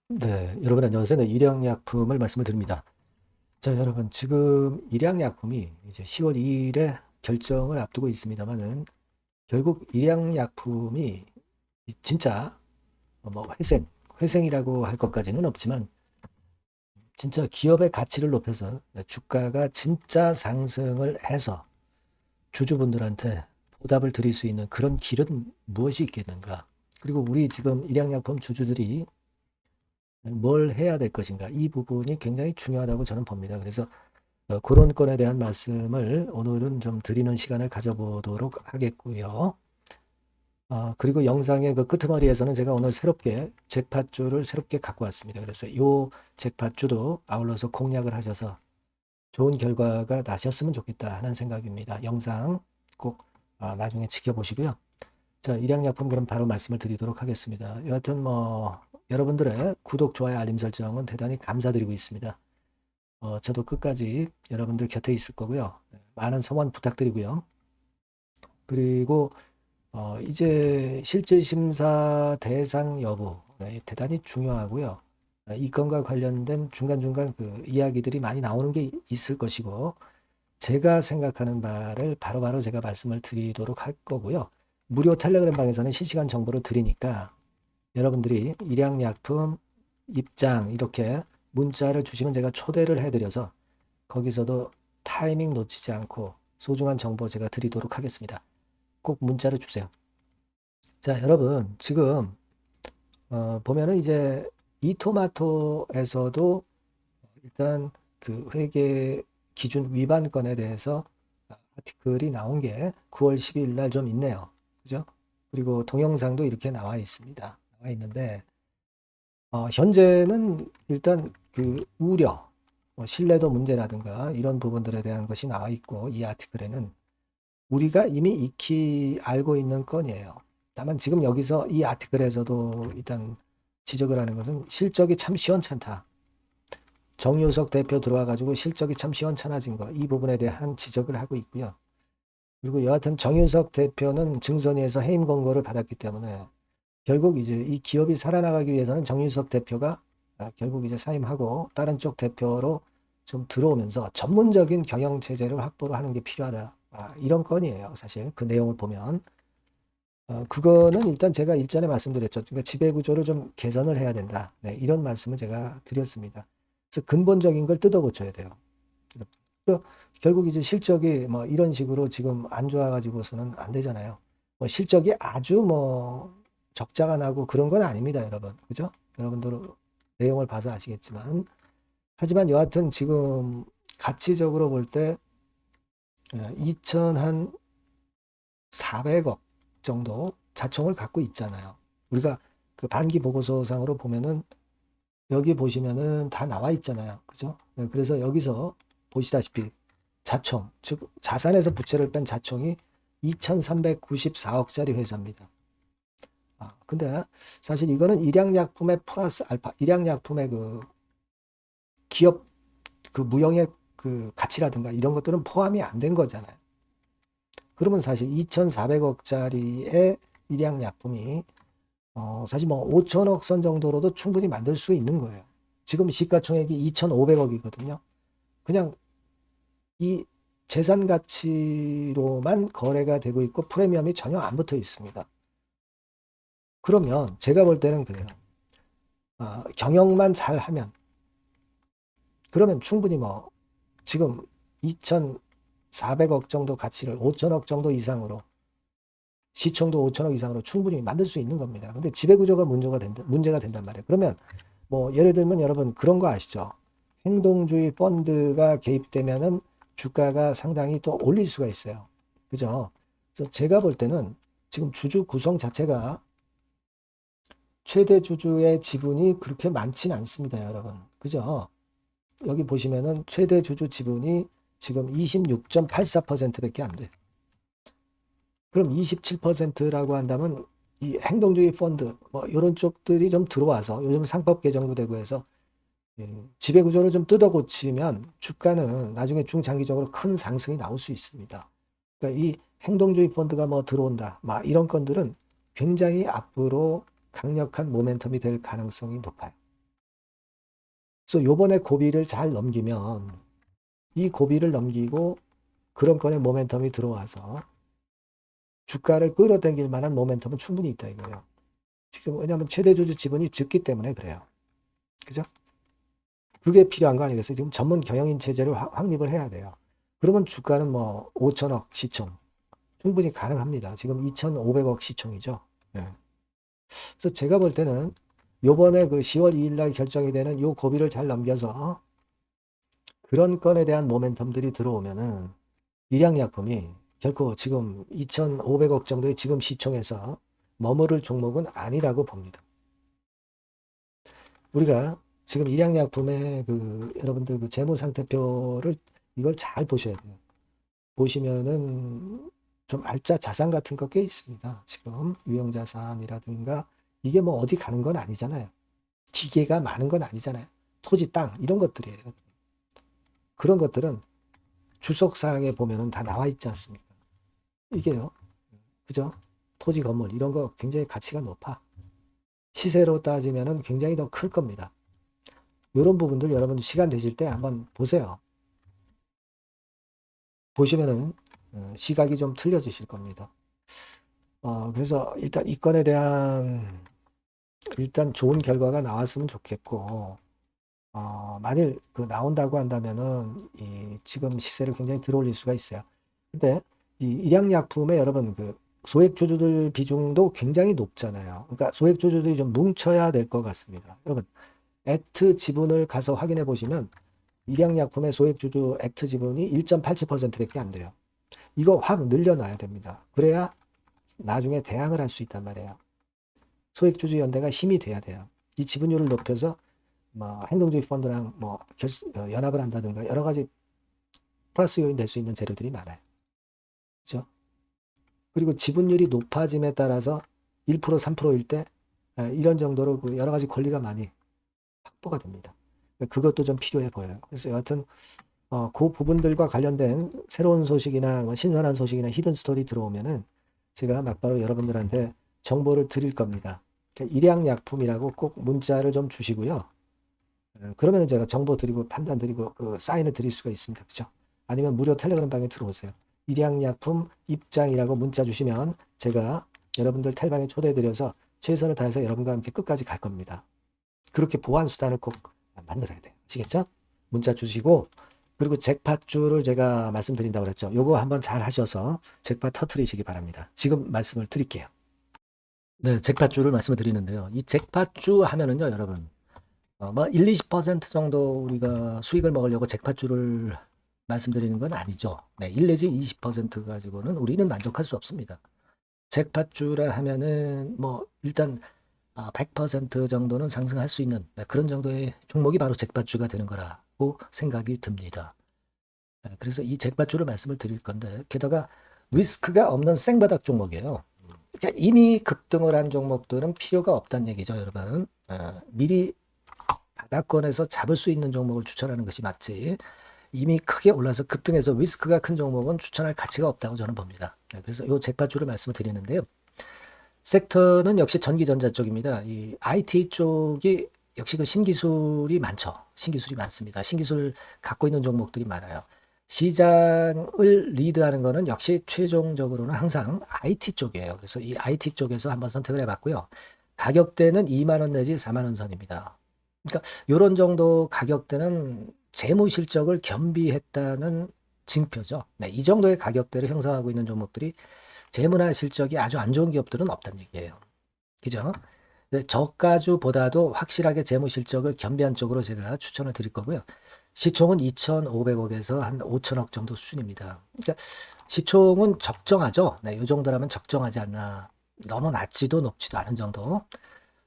네, 여러분 안녕하세요. 네, 일양약품을 말씀을 드립니다. 자, 여러분 지금 일양약품이 이제 10월 2일에 결정을 앞두고 있습니다만은 결국 일양약품이 진짜 뭐 회생이라고 할 것까지는 없지만 진짜 기업의 가치를 높여서 주가가 진짜 상승을 해서 주주분들한테 보답을 드릴 수 있는 그런 길은 무엇이 있겠는가? 그리고 우리 지금 일양약품 주주들이 뭘 해야 될 것인가? 이 부분이 굉장히 중요하다고 저는 봅니다. 그래서 그런 건에 대한 말씀을 오늘은 좀 드리는 시간을 가져보도록 하겠고요. 그리고 영상의 그 끄트머리에서는 제가 오늘 새롭게 잭팟주를 새롭게 갖고 왔습니다. 그래서 이 잭팟주도 아울러서 공략을 하셔서 좋은 결과가 나셨으면 좋겠다 하는 생각입니다. 영상 꼭 나중에 지켜보시고요. 자, 일양약품 그럼 바로 말씀을 드리도록 하겠습니다. 여하튼 뭐 여러분들의 구독, 좋아요, 알림 설정은 대단히 감사드리고 있습니다. 저도 끝까지 여러분들 곁에 있을 거고요. 많은 성원 부탁드리고요. 그리고 이제 실질 심사 대상 여부 대단히 중요하고요. 이 건과 관련된 중간중간 그 이야기들이 많이 나오는 게 있을 것이고 제가 생각하는 바를 바로바로 제가 말씀을 드리도록 할 거고요. 무료 텔레그램 방에서는 실시간 정보를 드리니까 여러분들이 일양약품 입장 이렇게 문자를 주시면 제가 초대를 해드려서 거기서도 타이밍 놓치지 않고 소중한 정보 제가 드리도록 하겠습니다. 꼭 문자를 주세요. 자, 여러분 지금 보면은 이제 이토마토에서도 일단 그 회계 기준 위반 건에 대해서 아티클이 나온 게 9월 12일 날 좀 있네요. 그죠? 그리고 동영상도 이렇게 나와 있습니다. 나와 있는데 현재는 일단 그 우려, 신뢰도 문제라든가 이런 부분들에 대한 것이 나와 있고 이 아티클에는 우리가 이미 익히 알고 있는 건이에요. 다만 지금 여기서 이 아티클에서도 일단 지적을 하는 것은 실적이 참 시원찮다. 정유석 대표 들어와가지고 실적이 참 시원찮아진 거, 이 부분에 대한 지적을 하고 있고요. 그리고 여하튼 정유석 대표는 증선위에서 해임 권고를 받았기 때문에 결국 이제 이 기업이 살아나가기 위해서는 정유석 대표가 결국 이제 사임하고 다른 쪽 대표로 좀 들어오면서 전문적인 경영 체제를 확보를 하는 게 필요하다. 이런 건이에요. 사실 그 내용을 보면 그거는 일단 제가 일전에 말씀드렸죠. 그러니까 지배 구조를 좀 개선을 해야 된다. 네, 이런 말씀을 제가 드렸습니다. 그래서 근본적인 걸 뜯어 고쳐야 돼요. 그 결국 이제 실적이 뭐 이런 식으로 지금 안 좋아가지고서는 안 되잖아요. 뭐 실적이 아주 뭐 적자가 나고 그런 건 아닙니다, 여러분. 그죠? 여러분들 내용을 봐서 아시겠지만. 하지만 여하튼 지금 가치적으로 볼 때 2,400억 정도 자총을 갖고 있잖아요. 우리가 그 반기 보고서상으로 보면은 여기 보시면은 다 나와 있잖아요. 그죠? 네, 그래서 여기서 보시다시피 자총, 즉 자산에서 부채를 뺀 자총이 2,394억짜리 회사입니다. 근데 사실 이거는 일양약품의 플러스 알파, 일양약품의 그 기업 그 무형의 그 가치라든가 이런 것들은 포함이 안 된 거잖아요. 그러면 사실 2,400억짜리의 일양약품이 사실 뭐 5천억 선 정도로도 충분히 만들 수 있는 거예요. 지금 시가총액이 2,500억이거든요. 그냥 이 재산 가치로만 거래가 되고 있고 프리미엄이 전혀 안 붙어 있습니다. 그러면 제가 볼 때는 그래요. 경영만 잘하면 그러면 충분히 뭐 지금 2,400억 정도 가치를 5천억 정도 이상으로 시총도 5천억 이상으로 충분히 만들 수 있는 겁니다. 근데 지배구조가 문제가 된단 말이에요. 그러면 뭐 예를 들면 여러분 그런 거 아시죠? 행동주의 펀드가 개입되면은 주가가 상당히 또 올릴 수가 있어요. 그죠? 그래서 제가 볼 때는 지금 주주 구성 자체가 최대 주주의 지분이 그렇게 많지는 않습니다, 여러분. 그죠? 여기 보시면은 최대 주주 지분이 지금 26.84%밖에 안 돼. 그럼 27%라고 한다면 이 행동주의 펀드 뭐 이런 쪽들이 좀 들어와서 요즘 상법 개정도 되고 해서 지배 구조를 좀 뜯어 고치면 주가는 나중에 중장기적으로 큰 상승이 나올 수 있습니다. 그러니까 이 행동주의 펀드가 뭐 들어온다, 막 이런 건들은 굉장히 앞으로 강력한 모멘텀이 될 가능성이 높아요. 그래서 요번에 고비를 잘 넘기면 이 고비를 넘기고 그런 건의 모멘텀이 들어와서 주가를 끌어당길 만한 모멘텀은 충분히 있다 이거예요. 지금 왜냐하면 최대 주주 지분이 적기 때문에 그래요. 그죠? 그게 필요한 거 아니겠어요? 지금 전문 경영인 체제를 확립을 해야 돼요. 그러면 주가는 뭐 5천억 시총 충분히 가능합니다. 지금 2,500억 시총이죠. 예. 그래서 제가 볼 때는 요번에 그 10월 2일 날 결정이 되는 요 고비를 잘 넘겨서 그런 건에 대한 모멘텀들이 들어오면은 일양약품이 결코 지금 2,500억 정도의 지금 시총에서 머무를 종목은 아니라고 봅니다. 우리가 지금 일양약품의 그 여러분들 그 재무상태표를 이걸 잘 보셔야 돼요. 보시면은 좀 알짜 자산 같은 거 꽤 있습니다. 지금 유형자산이라든가 이게 뭐 어디 가는 건 아니잖아요. 기계가 많은 건 아니잖아요. 토지, 땅 이런 것들이에요. 그런 것들은 주석사항에 보면은 다 나와 있지 않습니까? 이게요. 그죠? 토지, 건물 이런 거 굉장히 가치가 높아. 시세로 따지면은 굉장히 더 클 겁니다. 이런 부분들 여러분 시간 되실 때 한번 보세요. 보시면은 시각이 좀 틀려지실 겁니다. 그래서 일단 이 건에 대한 일단 좋은 결과가 나왔으면 좋겠고, 만일 그 나온다고 한다면은 이 지금 시세를 굉장히 들어올릴 수가 있어요. 근데 이 일양약품에 여러분 그 소액주주들 비중도 굉장히 높잖아요. 그러니까 소액주주들이 좀 뭉쳐야 될 것 같습니다. 여러분 액트 지분을 가서 확인해 보시면 일양약품의 소액주주 액트 지분이 1.87%밖에 안 돼요. 이거 확 늘려놔야 됩니다. 그래야 나중에 대항을 할 수 있단 말이에요. 소액주주 연대가 힘이 돼야 돼요. 이 지분율을 높여서 뭐 행동주의 펀드랑 뭐 연합을 한다든가 여러 가지 플러스 요인 될 수 있는 재료들이 많아요. 그렇죠? 그리고 지분율이 높아짐에 따라서 1% 3%일 때 이런 정도로 그 여러 가지 권리가 많이 확보가 됩니다. 그것도 좀 필요해 보여요. 그래서 여하튼 그 부분들과 관련된 새로운 소식이나 뭐 신선한 소식이나 히든 스토리 들어오면은 제가 막바로 여러분들한테 정보를 드릴 겁니다. 그러니까 일양약품이라고 꼭 문자를 좀 주시고요. 그러면 제가 정보 드리고 판단 드리고 그 사인을 드릴 수가 있습니다. 그죠? 아니면 무료 텔레그램 방에 들어오세요. 일양약품 입장이라고 문자 주시면 제가 여러분들 텔방에 초대해 드려서 최선을 다해서 여러분과 함께 끝까지 갈 겁니다. 그렇게 보완 수단을 꼭 만들어야 돼요. 아시겠죠? 문자 주시고 그리고 잭팟주를 제가 말씀드린다고 그랬죠. 요거 한번 잘 하셔서 잭팟 터트리시기 바랍니다. 지금 말씀을 드릴게요. 네, 잭팟주를 말씀을 드리는데요. 이 잭팟주 하면은요, 여러분. 뭐 1, 20% 정도 우리가 수익을 먹으려고 잭팟주를 말씀드리는 건 아니죠. 네, 1 내지 20% 가지고는 우리는 만족할 수 없습니다. 잭팟주라 하면은 뭐 일단 100% 정도는 상승할 수 있는 그런 정도의 종목이 바로 잭팟주가 되는 거라고 생각이 듭니다. 그래서 이 잭팟주를 말씀을 드릴 건데 게다가 리스크가 없는 생바닥 종목이에요. 그러니까 이미 급등을 한 종목들은 필요가 없다는 얘기죠, 여러분. 미리 바닥권에서 잡을 수 있는 종목을 추천하는 것이 맞지. 이미 크게 올라서 급등해서 리스크가 큰 종목은 추천할 가치가 없다고 저는 봅니다. 그래서 이 잭팟주를 말씀을 드리는데요. 섹터는 역시 전기전자 쪽입니다. 이 IT 쪽이 역시 그 신기술이 많죠. 신기술이 많습니다. 신기술 갖고 있는 종목들이 많아요. 시장을 리드하는 거는 역시 최종적으로는 항상 IT 쪽이에요. 그래서 이 IT 쪽에서 한번 선택을 해봤고요. 가격대는 2만 원 내지 4만 원 선입니다. 그러니까 이런 정도 가격대는 재무 실적을 겸비했다는 징표죠. 네, 이 정도의 가격대를 형성하고 있는 종목들이 재무나 실적이 아주 안 좋은 기업들은 없다는 얘기예요. 그죠? 저가주보다도 확실하게 재무 실적을 겸비한 쪽으로 제가 추천을 드릴 거고요. 시총은 2,500억에서 한 5천억 정도 수준입니다. 그러니까 시총은 적정하죠. 네, 이 정도라면 적정하지 않나. 너무 낮지도 높지도 않은 정도.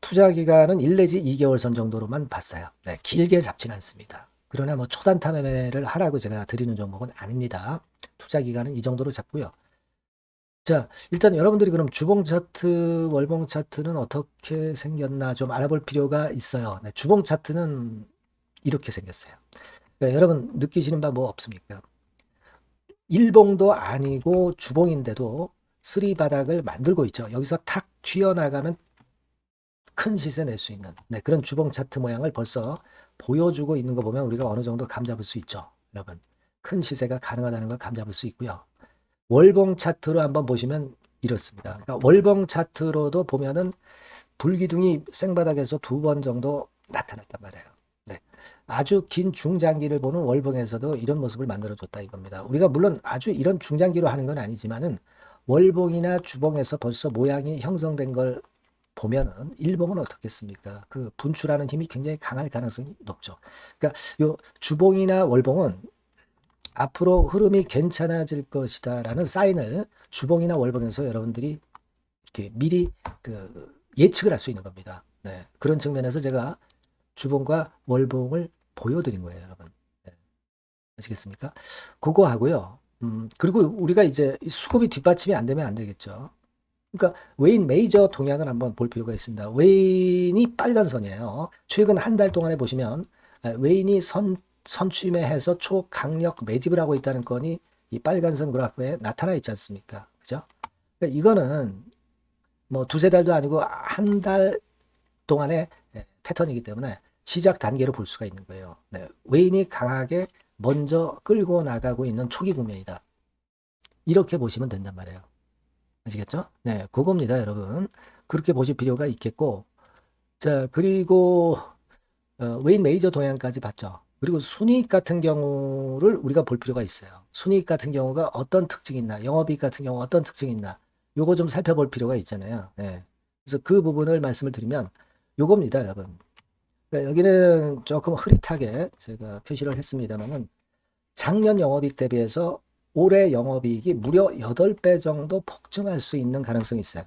투자 기간은 1 내지 2개월 선 정도로만 봤어요. 네, 길게 잡지는 않습니다. 그러나 뭐 초단타 매매를 하라고 제가 드리는 종목은 아닙니다. 투자 기간은 이 정도로 잡고요. 자, 일단 여러분들이 그럼 주봉 차트, 월봉 차트는 어떻게 생겼나 좀 알아볼 필요가 있어요. 네, 주봉 차트는 이렇게 생겼어요. 네, 여러분 느끼시는 바 뭐 없습니까? 일봉도 아니고 주봉인데도 쓰리 바닥을 만들고 있죠. 여기서 탁 튀어나가면 큰 시세 낼 수 있는 그런 주봉 차트 모양을 벌써 보여주고 있는 거 보면 우리가 어느 정도 감잡을 수 있죠. 여러분, 큰 시세가 가능하다는 걸 감잡을 수 있고요. 월봉 차트로 한번 보시면 이렇습니다. 그러니까 월봉 차트로도 보면은 불기둥이 생바닥에서 2번 정도 나타났단 말이에요. 네. 아주 긴 중장기를 보는 월봉에서도 이런 모습을 만들어줬다 이겁니다. 우리가 물론 아주 이런 중장기로 하는 건 아니지만은 월봉이나 주봉에서 벌써 모양이 형성된 걸 보면은 일봉은 어떻겠습니까? 그 분출하는 힘이 굉장히 강할 가능성이 높죠. 그러니까 요 주봉이나 월봉은 앞으로 흐름이 괜찮아질 것이다라는 사인을 주봉이나 월봉에서 여러분들이 이렇게 미리 그 예측을 할 수 있는 겁니다. 네. 그런 측면에서 제가 주봉과 월봉을 보여드린 거예요, 여러분. 네. 아시겠습니까? 그거 하고요. 그리고 우리가 이제 수급이 뒷받침이 안 되면 안 되겠죠. 그러니까 웨인 메이저 동향을 한번 볼 필요가 있습니다. 웨인이 빨간 선이에요. 최근 한 달 동안에 보시면 웨인이 선취매해서 초강력 매집을 하고 있다는 건이 이 빨간 선 그래프에 나타나 있지 않습니까? 그죠? 그러니까 이거는 뭐 두세 달도 아니고 한 달 동안의 패턴이기 때문에 시작 단계로 볼 수가 있는 거예요. 네. 웨인이 강하게 먼저 끌고 나가고 있는 초기 국면이다. 이렇게 보시면 된단 말이에요. 아시겠죠? 네, 그겁니다, 여러분. 그렇게 보실 필요가 있겠고, 자, 그리고 웨인 메이저 동향까지 봤죠. 그리고 순이익 같은 경우를 우리가 볼 필요가 있어요. 순이익 같은 경우가 어떤 특징이 있나, 영업이익 같은 경우 어떤 특징이 있나, 요거 좀 살펴볼 필요가 있잖아요. 네. 그래서 그 부분을 말씀을 드리면 요겁니다, 여러분. 그러니까 여기는 조금 흐릿하게 제가 표시를 했습니다만은 작년 영업이익 대비해서 올해 영업이익이 무려 8배 정도 폭증할 수 있는 가능성이 있어요.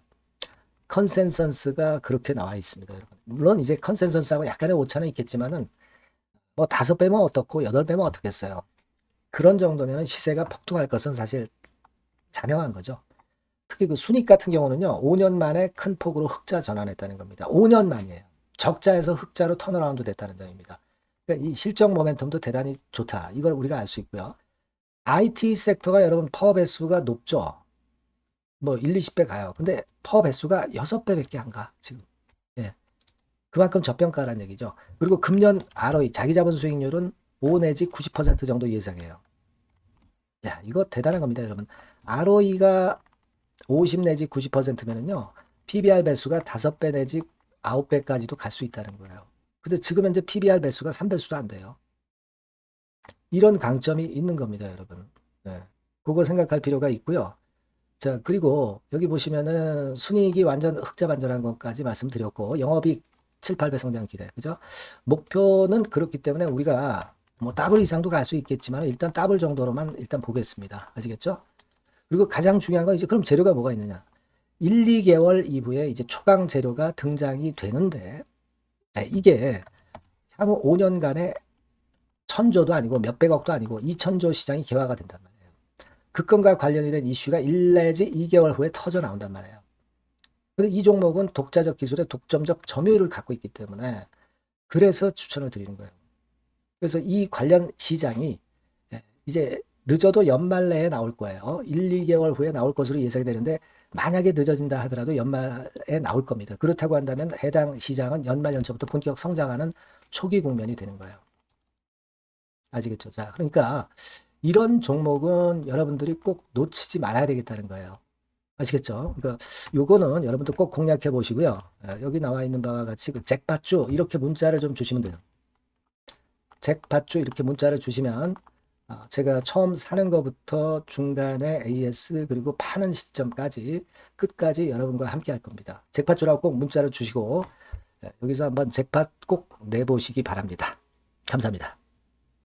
컨센서스가 그렇게 나와 있습니다, 여러분. 물론 이제 컨센서스하고 약간의 오차는 있겠지만은 뭐 5배면 어떻고 8배면 어떻겠어요. 그런 정도면 시세가 폭등할 것은 사실 자명한 거죠. 특히 그 순익 같은 경우는요, 5년 만에 큰 폭으로 흑자 전환했다는 겁니다. 5년 만이에요. 적자에서 흑자로 턴어라운드 됐다는 점입니다. 그러니까 이 실적 모멘텀도 대단히 좋다. 이걸 우리가 알 수 있고요. IT 섹터가 여러분 파워 배수가 높죠. 뭐 1, 20배 가요. 근데 파워 배수가 6배밖에 안 가, 지금. 예. 그만큼 저평가라는 얘기죠. 그리고 금년 ROE, 자기 자본 수익률은 5 내지 90% 정도 예상해요. 야, 이거 대단한 겁니다, 여러분. ROE가 50 내지 90%면은요, PBR 배수가 5배 내지 9배까지도 갈 수 있다는 거예요. 근데 지금 현재 PBR 배수가 3배수도 안 돼요. 이런 강점이 있는 겁니다, 여러분. 네. 그거 생각할 필요가 있고요. 자, 그리고 여기 보시면은 순이익이 완전 흑자 반전한 것까지 말씀드렸고, 영업이익 7, 8배 성장 기대. 그죠? 목표는 그렇기 때문에 우리가 뭐 더블 이상도 갈 수 있겠지만 일단 더블 정도로만 일단 보겠습니다. 아시겠죠? 그리고 가장 중요한 건 이제 그럼 재료가 뭐가 있느냐? 1, 2개월 이후에 이제 초강 재료가 등장이 되는데, 네, 이게 향후 5년간의 천조도 아니고 몇백억도 아니고 2천조 시장이 개화가 된단 말이에요. 그 건과 관련이 된 이슈가 1 내지 2개월 후에 터져 나온단 말이에요. 근데 이 종목은 독자적 기술의 독점적 점유율을 갖고 있기 때문에 그래서 추천을 드리는 거예요. 그래서 이 관련 시장이 이제 늦어도 연말 내에 나올 거예요. 1, 2개월 후에 나올 것으로 예상이 되는데 만약에 늦어진다 하더라도 연말에 나올 겁니다. 그렇다고 한다면 해당 시장은 연말 연초부터 본격 성장하는 초기 국면이 되는 거예요. 아시겠죠? 자, 그러니까 이런 종목은 여러분들이 꼭 놓치지 말아야 되겠다는 거예요. 아시겠죠? 그러니까 요거는 여러분들 꼭 공략해 보시고요. 여기 나와 있는 바와 같이 그 잭팟주 이렇게 문자를 좀 주시면 돼요. 잭팟주 이렇게 문자를 주시면 제가 처음 사는 것부터 중간에 AS 그리고 파는 시점까지 끝까지 여러분과 함께 할 겁니다. 잭팟주라고 꼭 문자를 주시고 여기서 한번 잭팟 꼭 내보시기 바랍니다. 감사합니다.